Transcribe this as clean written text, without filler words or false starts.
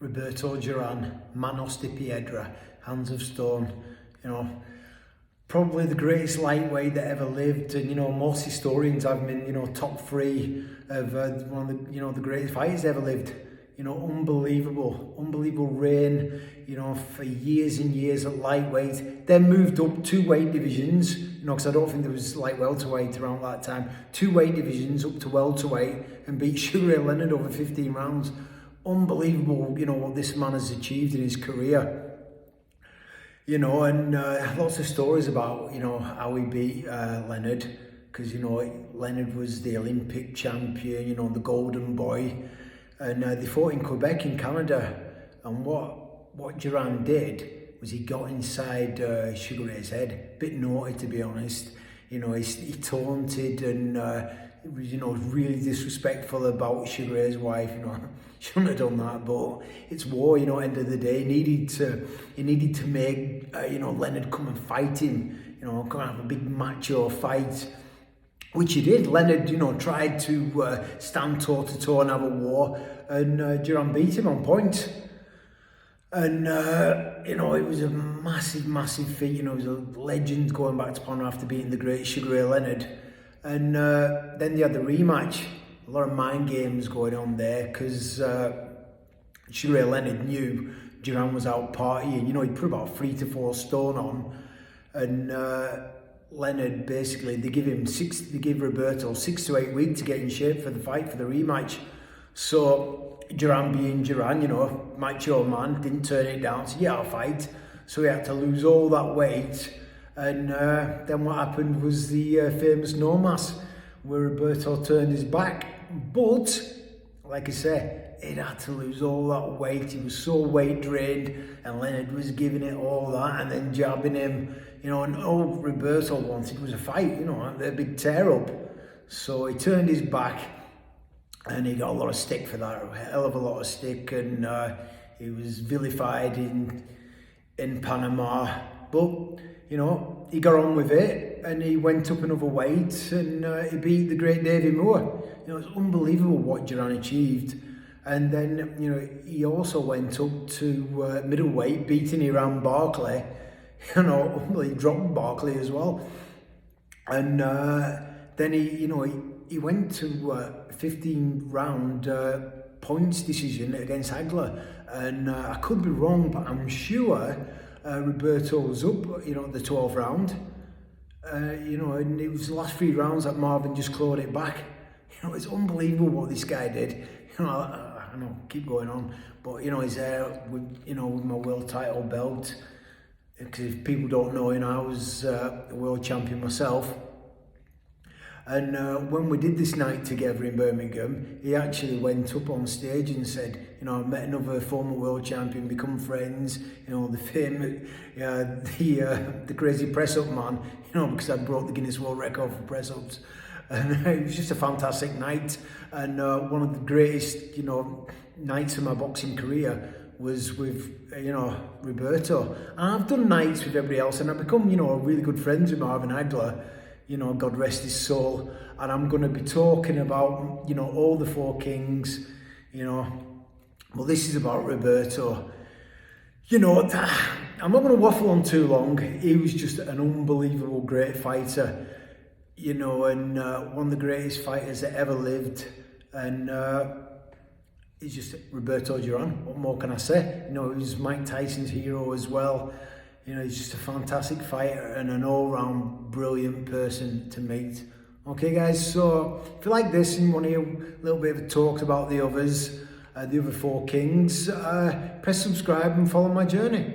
Roberto Duran, Manos de Piedra, hands of stone. You know, probably the greatest lightweight that ever lived, and most historians have him in top three of one of the the greatest fighters ever lived. Unbelievable reign, for years and years at lightweight. Then moved up 2 weight divisions, because I don't think there was like welterweight around that time. 2 weight divisions up to welterweight and beat Sugar Ray Leonard over 15 rounds. Unbelievable, what this man has achieved in his career. And lots of stories about, how he beat Leonard, because, Leonard was the Olympic champion, the golden boy. And they fought in Quebec in Canada. And what Duran did was he got inside Sugar Ray's head. Bit naughty, to be honest. He taunted and was really disrespectful about Sugar Ray's wife. Shouldn't have done that, but it's war. End of the day, he needed to make Leonard come and fight him. Come and have a big macho fight, which he did. Leonard, tried to stand toe-to-toe and have a war, and Duran beat him on point. And, it was a massive feat. He was a legend going back to Panama after beating the great Sugar Ray Leonard. And then they had the rematch. A lot of mind games going on there, because Sugar Ray Leonard knew Duran was out partying. He put about 3 to 4 stone on. And Leonard, basically, they give Roberto 6 to 8 weeks to get in shape for the fight, for the rematch. So Duran being Duran, macho man, didn't turn it down, said, yeah, I'll fight. So he had to lose all that weight. And then what happened was the famous no mas, where Roberto turned his back. But, like I say, he'd had to lose all that weight. He was so weight drained, and Leonard was giving it all that and then jabbing him. And all Roberto wanted was a fight, a big tear up. So he turned his back, and he got a lot of stick for that, a hell of a lot of stick, and he was vilified in Panama. But, he got on with it, and he went up another weight, and he beat the great Davy Moore. It's unbelievable what Duran achieved. And then, he also went up to middleweight, beating Iran Barkley. He dropped Barkley as well. And then he went to 15-round points decision against Hagler. And I could be wrong, but I'm sure Roberto was up, the 12th round. And it was the last 3 rounds that Marvin just clawed it back. It's unbelievable what this guy did. I know, keep going on, but he's there with with my world title belt. Because if people don't know, I was a world champion myself. And when we did this night together in Birmingham, he actually went up on stage and said, I met another former world champion, become friends, the famous, the crazy press-up man, because I broke the Guinness World Record for press-ups. And it was just a fantastic night, and one of the greatest, nights of my boxing career was with, Roberto. And I've done nights with everybody else, and I've become, really good friends with Marvin Hagler, God rest his soul. And I'm going to be talking about, all the 4 kings, Well, this is about Roberto. I'm not going to waffle on too long. He was just an unbelievable great fighter. And one of the greatest fighters that ever lived, and he's just Roberto Duran. What more can I say? He was Mike Tyson's hero as well. He's just a fantastic fighter and an all-round brilliant person to meet. Okay, guys, so if you like this and you want to hear a little bit of a talk about the others, the other 4 kings, press subscribe and follow my journey.